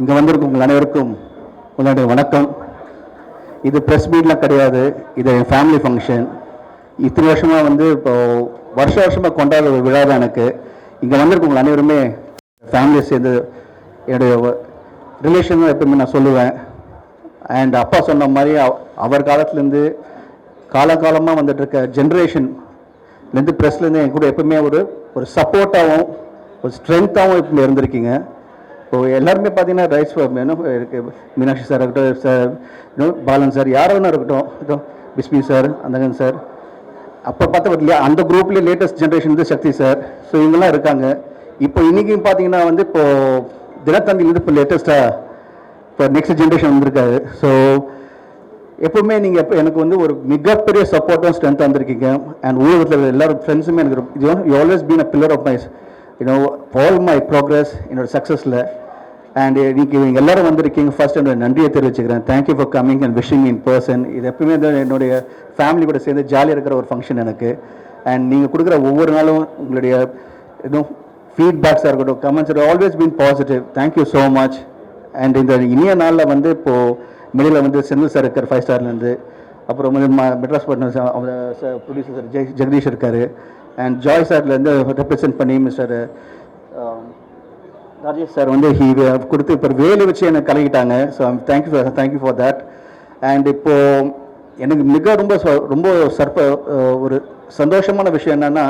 இங்கே வந்திருக்கும் உங்கள் அனைவருக்கும் உங்களுடைய வணக்கம். இது ப்ரெஸ் மீட்லாம் கிடையாது, இது என் ஃபேமிலி ஃபங்க்ஷன். இத்தனை வருஷமாக வந்து இப்போது வருஷமாக கொண்டாடுற ஒரு விழா தான் எனக்கு. இங்கே வந்திருக்கும் உங்கள் அனைவருமே ஃபேமிலியை சேர்ந்து என்னுடைய ரிலேஷன் தான் எப்பவுமே நான் சொல்லுவேன். அண்ட் அப்பா சொன்ன மாதிரி அவர் காலத்துலேருந்து காலகாலமாக வந்துட்டு இருக்க ஜென்ரேஷன்லேருந்து ப்ரெஸ்லேருந்து என் கூட எப்பவுமே ஒரு சப்போர்ட்டாகவும் ஒரு ஸ்ட்ரென்த்தாகவும் எப்பவுமே இருந்திருக்கீங்க. இப்போ எல்லாருமே பார்த்தீங்கன்னா ரைஸ் மீனாட்சி சார் இருக்கட்டும், சார் பாலன் சார், யாரோ ஒன்றா இருக்கட்டும், பிஸ்மி சார், அந்தகன் சார், அப்போ பார்த்தா இல்லையா அந்த குரூப்லேயே லேட்டஸ்ட் ஜென்ரேஷன் வந்து சக்தி சார், ஸோ இவங்கெல்லாம் இருக்காங்க. இப்போ இன்றைக்கும் பார்த்தீங்கன்னா வந்து இப்போது தினத்தந்திலேருந்து இப்போ லேட்டஸ்ட்டாக இப்போ நெக்ஸ்ட் ஜென்ரேஷன் வந்திருக்காரு. ஸோ எப்பவுமே நீங்கள் இப்போ எனக்கு வந்து ஒரு மிகப்பெரிய சப்போர்ட்டும் ஸ்ட்ரென்த்தாக வந்திருக்கீங்க. அண்ட் ஊழகத்தில் எல்லாரும் ஃப்ரெண்ட்ஸுமே எனக்கு you always been a pillar of my all my progress என்னோட சக்ஸஸில். அண்ட் நீங்கள் எல்லோரும் வந்திருக்கீங்க. ஃபர்ஸ்ட் என்னோட நன்றியை தெரிவிச்சுக்கிறேன். Thank you for coming and wishing in person. இது எப்பவுமே என்னுடைய ஃபேமிலி கூட சேர்ந்து ஜாலியாக இருக்கிற ஒரு ஃபங்க்ஷன் எனக்கு. அண்ட் நீங்கள் கொடுக்குற ஒவ்வொரு நாளும் உங்களுடைய ஃபீட்பேக்ஸாக இருக்கட்டும், comments always been positive. Thank you so much. And இந்த இனிய நாளில் வந்து இப்போது மிடில் வந்து செந்தில் சார் இருக்கார் 5 ஸ்டார்லேருந்து, அப்புறம் வந்து மெட்ராஸ் பட்டன் ப்ரொடியூசர் சார் ஜெகதீஷ் இருக்கார். அண்ட் ஜாய் சார்லேருந்து ரெப்ரசென்ட் பண்ணி மிஸ்டர் ராஜேஷ் சார் வந்து கொடுத்து இப்போ வேலை வச்சு எனக்கு கலக்கிட்டாங்க. So thank you for that. And இப்போது எனக்கு மிக ரொம்ப ஒரு சந்தோஷமான விஷயம் என்னென்னா,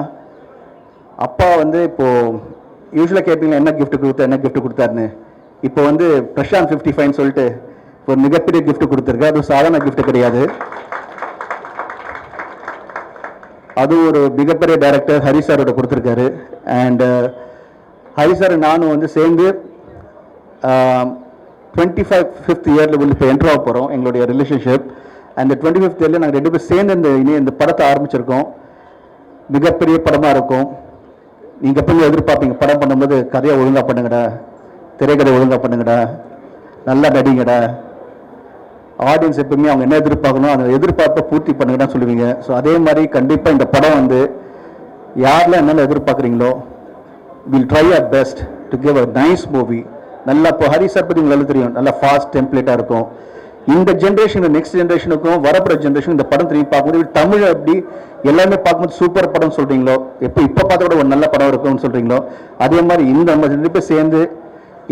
அப்பா வந்து இப்போது யூஸ்வலாக கேட்பீங்களா என்ன கிஃப்ட் கொடுத்தாருன்னு. இப்போ வந்து பிரசாந்த் 55 சொல்லிட்டு இப்போ மிகப்பெரிய கிஃப்ட் கொடுத்துருக்கு. அது சாதாரண கிஃப்ட் கிடையாது. அது ஒரு மிகப்பெரிய டைரக்டர் ஹரி சாரோட கொடுத்துருக்காரு. அண்ட் ஹரி சார் நானும் வந்து சேர்ந்து 25th இயரில் இப்போ என்ட்ரு ஆக போகிறோம் எங்களுடைய ரிலேஷன்ஷிப். அந்த 25th இயரில் நாங்கள் 2 பேர் சேர்ந்து இந்த படத்தை ஆரம்பிச்சிருக்கோம். மிகப்பெரிய படமாக இருக்கும். நீங்கள் எப்பவுமே எதிர்பார்ப்பீங்க படம் பண்ணும்போது கதையை ஒழுங்காக பண்ணுங்கடா, திரைக்கதை ஒழுங்காக பண்ணுங்கடா, நல்லா நடிங்கடா. ஆடியன்ஸ் எப்பவுமே அவங்க என்ன எதிர்பார்க்கணும் அந்த எதிர்பார்ப்பை பூர்த்தி பண்ணுங்கன்னு சொல்லுவீங்க. ஸோ அதே மாதிரி கண்டிப்பாக இந்த படம் வந்து யாரெல்லாம் என்னென்ன எதிர்பார்க்குறீங்களோ will try our best to give a nice movie. நல்லா இப்போ ஹரி சார் பற்றி உங்களுக்கு தெரியும், நல்லா ஃபாஸ்ட் டெம்ப்ளேட்டாக இருக்கும். இந்த ஜென்ரேஷன் நெக்ஸ்ட் ஜென்ரேஷனுக்கும் வரப்போகிற ஜென்ரேஷன் இந்த படம் திரும்பி பார்க்கும்போது தமிழ் அப்படி எல்லாமே பார்க்கும்போது சூப்பர் படம் சொல்கிறீங்களோ, இப்போ பார்த்த கூட ஒரு நல்ல படம் இருக்கும்னு சொல்கிறீங்களோ, அதே மாதிரி இந்த நம்ம 2 பேர் சேர்ந்து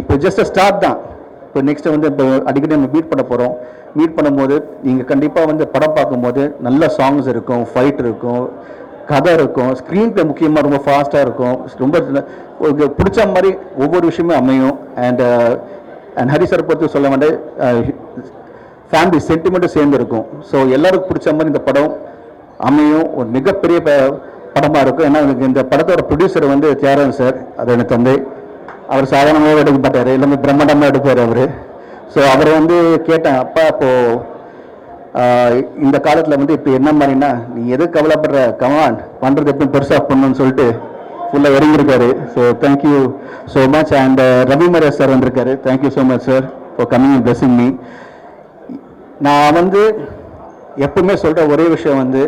இப்போ ஜஸ்ட் ஸ்டார்ட் தான். இப்போ நெக்ஸ்ட்டு வந்து இப்போ அடிக்கடி நம்ம மீட் பண்ண போகிறோம். மீட் பண்ணும்போது நீங்கள் கண்டிப்பாக வந்து படம் பார்க்கும்போது நல்ல சாங்ஸ் இருக்கும், ஃபைட் இருக்கும், கதை இருக்கும், ஸ்க்ரீன் பிளே முக்கியமாக ரொம்ப ஃபாஸ்ட்டாக இருக்கும், ரொம்ப பிடிச்ச மாதிரி ஒவ்வொரு விஷயமே அமையும். அண்ட் ஹரி சார் பொறுத்து சொல்ல வேண்டிய ஃபேமிலி சென்டிமெண்ட்டும் சேர்ந்து இருக்கும். ஸோ எல்லாருக்கும் பிடிச்ச மாதிரி இந்த படம் அமையும். ஒரு மிகப்பெரிய படமாக இருக்கும். ஏன்னா இந்த படத்தோட ப்ரொடியூசர் வந்து தியாகராஜன் சார், அது எனக்கு தந்தை. அவர் சாதாரணமாக எடுக்க மாட்டார், எல்லாமே பிரம்மாண்டமாக எடுப்பார் அவர். ஸோ அவரை வந்து கேட்டேன், அப்பா இப்போது இந்த காலத்தில் வந்து இப்போ என்ன மாதிரின்னா நீ எது கவலைப்படுற, கமான் பண்ணுறது எப்பவும் பெருசாக பண்ணணும்னு சொல்லிட்டு ஃபுல்லாக இறங்கியிருக்காரு. So thank you so much. And Ravi Mariya sir வந்திருக்காரு. Thank you so much sir for coming and blessing me. நான் வந்து எப்பவுமே சொல்கிற ஒரே விஷயம் வந்து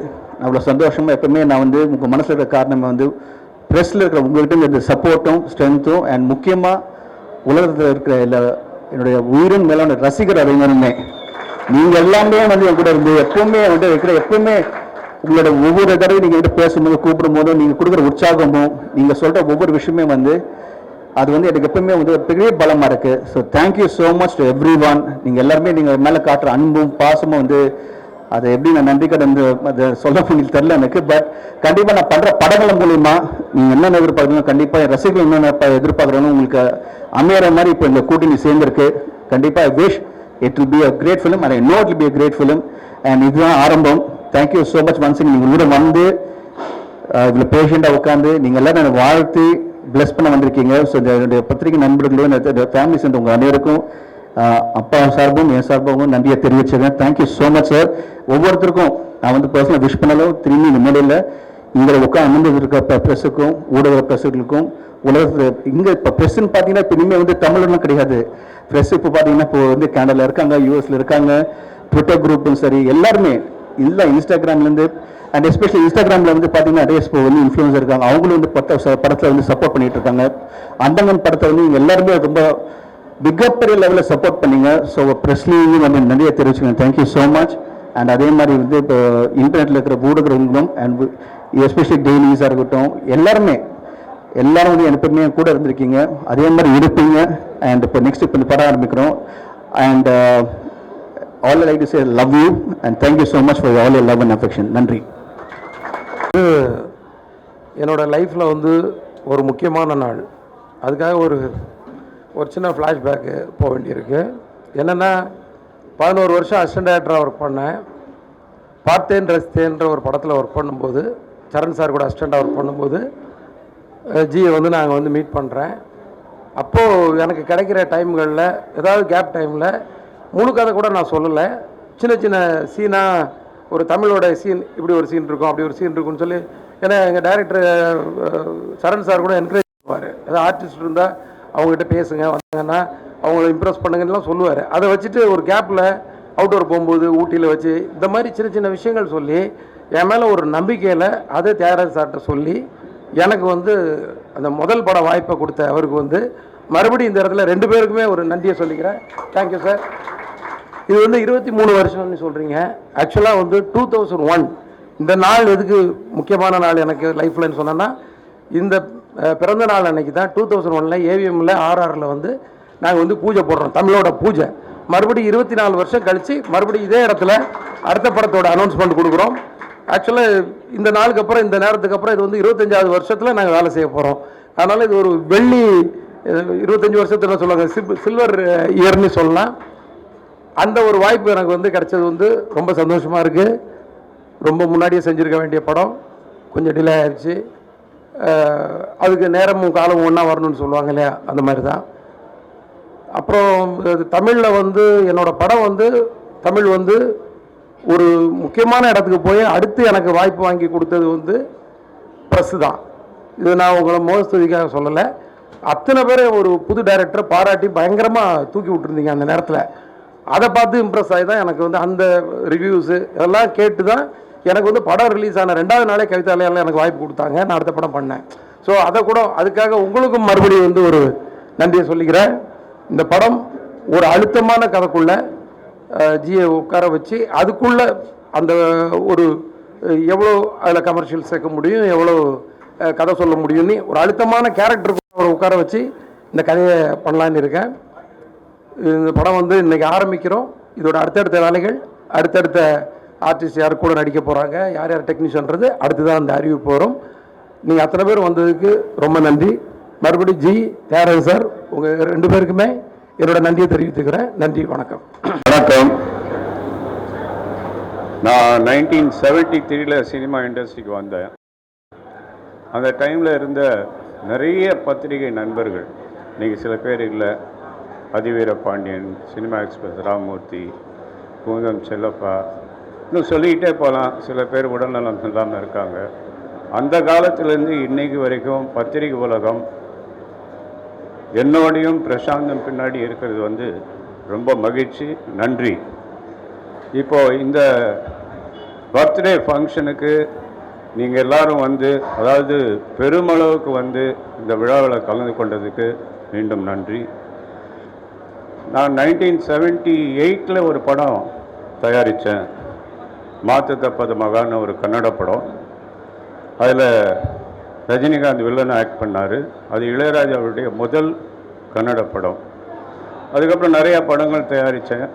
அவ்வளோ சந்தோஷமாக எப்பவுமே நான் வந்து உங்கள் மனசில் இருக்கிற காரணம் வந்து ப்ரெஸ்ஸில் இருக்கிற உங்கள்கிட்ட இந்த சப்போர்ட்டும் ஸ்ட்ரென்த்தும் அண்ட் முக்கியமாக உலகத்தில் இருக்கிற எல்லா என்னுடைய உயிரின் மேலான ரசிகர் அறிஞருமே நீங்கள் எல்லாமே வந்து என் கூட இருந்து எப்பவுமே வந்து இருக்கிற எப்பவுமே உங்களோட ஒவ்வொரு தடவை நீங்கள் கிட்ட பேசும்போது கூப்பிடும் போதும் நீங்கள் கொடுக்குற உற்சாகமும் நீங்கள் சொல்கிற ஒவ்வொரு விஷயமே வந்து அது வந்து எனக்கு எப்பவுமே வந்து ஒரு பெரிய பலமாக இருக்குது. So thank you so much to every one. நீங்கள் எல்லாருமே நீங்கள் மேலே காட்டுற அன்பும் பாசமும் வந்து அதை எப்படி நான் நன்றி கடன் அதை சொல்ல உங்களுக்கு தெரில எனக்கு. பட் கண்டிப்பாக நான் பண்ணுற படங்கள் மூலிமா நீங்கள் என்னென்ன எதிர்பார்க்குறீங்க, கண்டிப்பாக என் ரசிகர்கள் என்னென்ன எதிர்பார்க்குறோன்னு உங்களுக்கு அமையிற மாதிரி இப்போ இந்த கூட்டணி சேர்ந்துருக்கு. கண்டிப்பாக I wish it will be a great film and I know it will be a great film. And இதுதான் ஆரம்பம். Thank you so much once. நீங்கள் உங்களோட வந்து இவ்வளோ பேஷண்ட்டாக உட்காந்து நீங்கள் எல்லோரும் என்னை வாழ்த்து பிளஸ் பண்ண வந்திருக்கீங்க. ஸோ என்னுடைய பத்திரிகை நண்பர்களும் ஃபேமிலி சேர்ந்து உங்கள் அனைவருக்கும் அப்பா சார்பும் என் சார்பாகவும் நன்றியை தெரிவிச்சுக்கிறேன். Thank you so much sir. ஒவ்வொருத்தருக்கும் நான் வந்து பர்சனலாக விஷ் பண்ணாலும் திரும்பி இந்த மேடையில் இங்கே உட்காந்து அமர்ந்து இருக்க ப்ரெஸ்ஸுக்கும் ஊடக ப்ரெஸ்ஸுகளுக்கும் உலகத்தில் இங்கே இப்போ ப்ரெஸ்ஸுன்னு பார்த்தீங்கன்னா இப்போ இனிமேல் வந்து தமிழ்லாம் கிடையாது. ப்ரெஸ் இப்போ பார்த்தீங்கன்னா இப்போ வந்து கேனடாவில் இருக்காங்க, யூஎஸில் இருக்காங்க, ட்விட்டர் குரூப்பும் சரி எல்லாருமே இல்லை, இன்ஸ்டாகிராம்லேருந்து அண்ட் எஸ்பெஷலி இன்ஸ்டாகிராமில் வந்து பார்த்தீங்கன்னா நிறைய இப்போ வந்து இன்ஃப்ளூயன்ஸ் இருக்காங்க. அவங்களும் வந்து படத்தில் வந்து சப்போர்ட் பண்ணிட்டு இருக்காங்க. அந்தங்கன் படத்தை வந்து இங்கே எல்லாருமே ரொம்ப மிகப்பெரிய லெவலில் சப்போர்ட் பண்ணீங்க. ஸோ ப்ரெஸ்லையும் வந்து நிறைய தெரிவிச்சுக்கோங்க. Thank you so much. அண்ட் அதே மாதிரி வந்து இப்போ இன்டர்நெட்டில் இருக்கிற ஊடகங்களும் அண்ட் எஸ்பெஷலி டெய்லிஸாக இருக்கட்டும் எல்லாரும் வந்து எப்பவுமே கூட இருந்திருக்கீங்க, அதே மாதிரி இருப்பீங்க. அண்ட் இப்போ நெக்ஸ்ட் இப்போ இந்த படம் ஆரம்பிக்கிறோம். And all I like to say love you and thank you so much for all your love and affection. நன்றி. என்னோட லைஃப்பில் வந்து ஒரு முக்கியமான நாள். அதுக்காக ஒரு சின்ன ஃப்ளாஷ்பேக்கு போக வேண்டியிருக்கு. என்னென்னா 11 வருஷம் அசிஸ்டன்ட் டைரக்டராக ஒர்க் பண்ணேன். பார்த்தேன் ரசித்தேன்ற ஒரு படத்தில் ஒர்க் பண்ணும்போது சரண் சார் கூட அசிஸ்டண்ட்டாக ஒர்க் பண்ணும்போது ஜியை வந்து நாங்கள் வந்து மீட் பண்ணுறேன். அப்போது எனக்கு கிடைக்கிற டைம்களில் ஏதாவது கேப் டைமில் முழு கதை கூட நான் சொல்லலை, சின்ன சின்ன சீனாக ஒரு தமிழோட சீன் இப்படி ஒரு சீன் இருக்கும் அப்படி ஒரு சீன் இருக்குன்னு சொல்லி, ஏன்னா எங்கள் டைரக்டர் சரண் சார் கூட என்கரேஜ் பண்ணுவார். ஏதாவது ஆர்டிஸ்ட் இருந்தால் அவங்ககிட்ட பேசுங்க, வந்தாங்கன்னா அவங்கள இம்ப்ரெஸ் பண்ணுங்கலாம் சொல்லுவார். அதை வச்சுட்டு ஒரு கேப்பில் அவுட்டோர் போகும்போது ஊட்டியில் வச்சு இந்த மாதிரி சின்ன சின்ன விஷயங்கள் சொல்லி என் மேலே ஒரு நம்பிக்கையில் அதை தியாகராஜ் சார்கிட்ட சொல்லி எனக்கு வந்து அந்த முதல் பட வாய்ப்பை கொடுத்த அவருக்கு வந்து மறுபடியும் இந்த இடத்துல 2 பேருக்குமே ஒரு நன்றியை சொல்லிக்கிறேன். Thank you sir. இது வந்து 23 வருஷம்னு சொல்கிறீங்க. ஆக்சுவலாக வந்து 2001 இந்த நாள் எதுக்கு முக்கியமான நாள் எனக்கு லைஃப்லன்னு சொன்னேன்னா, இந்த பிறந்த நாள் அன்னைக்கு தான் 2001 ஏவிஎம்மில் ஆர்ஆரில் வந்து நாங்கள் வந்து பூஜை போடுறோம், தமிழோட பூஜை. மறுபடியும் 24 வருஷம் கழித்து மறுபடியும் இதே இடத்துல அடுத்த படத்தோட அனௌன்ஸ்மெண்ட் கொடுக்குறோம். ஆக்சுவலாக இந்த நாளுக்கு அப்புறம் இந்த நேரத்துக்கு அப்புறம் இது வந்து 25வது வருஷத்தில் நாங்கள் வேலை செய்ய போகிறோம். அதனால் இது ஒரு வெள்ளி 25 வருஷத்தில் சொல்லுவாங்க சில்வர் இயர்னு சொல்லலாம். அந்த ஒரு வாய்ப்பு எனக்கு வந்து கிடைச்சது வந்து ரொம்ப சந்தோஷமாக இருக்குது. ரொம்ப முன்னாடியே செஞ்சுருக்க வேண்டிய படம் கொஞ்சம் டிலே ஆயிடுச்சு. அதுக்கு நேரமும் காலமும் ஒன்றா வரணும்னு சொல்லுவாங்க இல்லையா, அந்த மாதிரி தான். அப்புறம் தமிழில் வந்து என்னோடய படம் வந்து தமிழ் வந்து ஒரு முக்கியமான இடத்துக்கு போய் அடுத்து எனக்கு வாய்ப்பு வாங்கி கொடுத்தது வந்து ப்ரெஸ்ஸு தான். இது நான் உங்களை மோஸ்துதிக்காக சொல்லலை. அத்தனை பேரை ஒரு புது டைரக்டரை பாராட்டி பயங்கரமாக தூக்கி விட்டுருந்தீங்க அந்த நேரத்தில். அதை பார்த்து இம்ப்ரெஸ் ஆகி தான் எனக்கு வந்து அந்த ரிவ்யூஸு இதெல்லாம் கேட்டு தான் எனக்கு வந்து படம் ரிலீஸ் ஆன 2வது நாளே கவிதாலயெல்லாம் எனக்கு வாய்ப்பு கொடுத்தாங்க. நான் அடுத்த படம் பண்ணேன். ஸோ அதை கூட அதுக்காக உங்களுக்கும் மறுபடியும் வந்து ஒரு நன்றியை சொல்லிக்கிறேன். இந்த படம் ஒரு அழுத்தமான கதைக்குள்ளே ஜியை உட்கார வச்சு அதுக்குள்ளே அந்த ஒரு எவ்வளோ அதில் கமர்ஷியல் சேர்க்க முடியும், எவ்வளோ கதை சொல்ல முடியும்னு ஒரு அழுத்தமான கேரக்டருக்கு உட்கார வச்சு இந்த கதையை பண்ணலான்னு இருக்கேன். இந்த படம் வந்து இன்றைக்கி ஆரம்பிக்கிறோம். இதோட அடுத்தடுத்த வேலைகள், அடுத்தடுத்த ஆர்டிஸ்ட் யார் கூட நடிக்க போகிறாங்க, யார் யார் டெக்னீஷியன்றது அடுத்து தான் அந்த அறிவிப்பு வரும். நீங்கள் அத்தனை பேர் வந்ததுக்கு ரொம்ப நன்றி. மறுபடியும் ஜி, தியாகராஜன் சார், உங்கள் 2 பேருக்குமே என்னோட நன்றியை தெரிவித்துக்கிறேன். நன்றி, வணக்கம். வணக்கம். நான் 1973 சினிமா இண்டஸ்ட்ரிக்கு வந்தேன். அந்த டைமில் இருந்த நிறைய பத்திரிகை நண்பர்கள், இன்றைக்கி சில பேர் இல்லை, அதிவீர பாண்டியன், சினிமா எக்ஸ்பிரஸ் ராமமூர்த்தி, பூங்கம் செல்லப்பா, இன்னும் சொல்லிக்கிட்டே போகலாம். சில பேர் உடல்நலம் இல்லாமல் இருக்காங்க. அந்த காலத்திலேருந்து இன்றைக்கு வரைக்கும் பத்திரிகை உலகம் என்னோடையும் பிரசாந்தம் பின்னாடி இருக்கிறது வந்து ரொம்ப மகிழ்ச்சி, நன்றி. இப்போது இந்த பர்த்டே ஃபங்க்ஷனுக்கு நீங்கள் எல்லாரும் வந்து, அதாவது பெருமளவுக்கு வந்து இந்த விழாவில் கலந்து கொண்டதுக்கு மீண்டும் நன்றி. நான் 1978 ஒரு படம் தயாரித்தேன், மாற்று தப்பது மகான்னு ஒரு கன்னட படம். அதில் ரஜினிகாந்த் வில்லனை ஆக்ட் பண்ணார். அது இளையராஜாவுடைய முதல் கன்னட படம். அதுக்கப்புறம் நிறையா படங்கள் தயாரித்தேன்.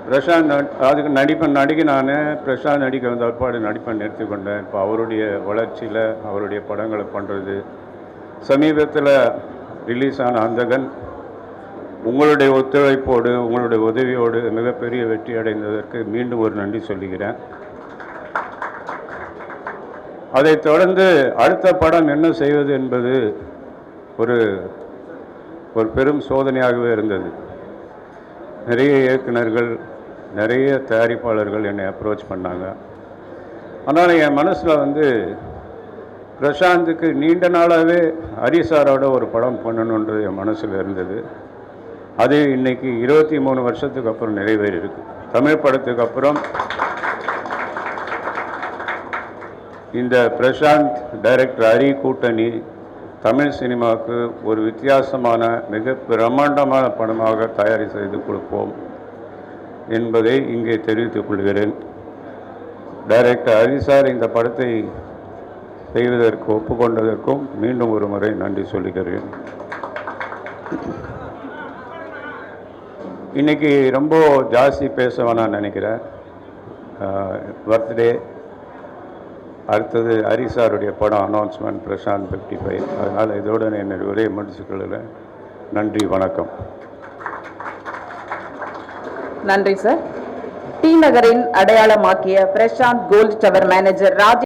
பிரசாந்த் அதுக்கு நடிக்க நான் பிரசாந்த் நடிக்க வந்த அற்பாடு நடிப்பை நிறுத்தி கொண்டேன். இப்போ அவருடைய வளர்ச்சியில் அவருடைய படங்களை பண்ணுறது. சமீபத்தில் ரிலீஸ் ஆன அந்தகன் உங்களுடைய ஒத்துழைப்போடு உங்களுடைய உதவியோடு மிகப்பெரிய வெற்றி அடைந்ததற்கு மீண்டும் ஒரு நன்றி சொல்லுகிறேன். அதைத் தொடர்ந்து அடுத்த படம் என்ன செய்வது என்பது ஒரு ஒரு பெரும் சோதனையாகவே இருந்தது. நிறைய இயக்குனர்கள், நிறைய தயாரிப்பாளர்கள் என்னை அப்ரோச் பண்ணாங்க. ஆனால் என் மனசில் வந்து பிரசாந்துக்கு நீண்ட நாளாகவே ஹரிசாரோட ஒரு படம் பண்ணணுன்றது என் மனசில் இருந்தது. அது இன்னைக்கு 23 வருஷத்துக்கு அப்புறம் நிறைவேறி இருக்கு. தமிழ் படத்துக்கு அப்புறம் இந்த பிரசாந்த் டைரக்டர் ஹரி கூட்டணி தமிழ் சினிமாவுக்கு ஒரு வித்தியாசமான மிக பிரம்மாண்டமான படமாக தயாரி செய்து கொடுப்போம் என்பதை இங்கே தெரிவித்துக் கொள்கிறேன். டைரக்டர் ஹரி சார் இந்த படத்தை செய்வதற்கு ஒப்புக்கொண்டதற்கும் மீண்டும் ஒரு முறை நன்றி சொல்லுகிறேன். இன்றைக்கி ரொம்ப ஜாஸ்தி பேச வேணாம்னு நினைக்கிறேன். பர்த்டே, அடுத்தது ஹரி சாருடைய படம் அனௌன்ஸ்மெண்ட் பிரசாந்த் 55. அதனால் இதோடு என்னுடைய உரையை முடிச்சுக்கொள்ள. நன்றி, வணக்கம். நன்றி சார். டி நகரின் அடையாளமாக்கிய Prashanth gold tower manager Raj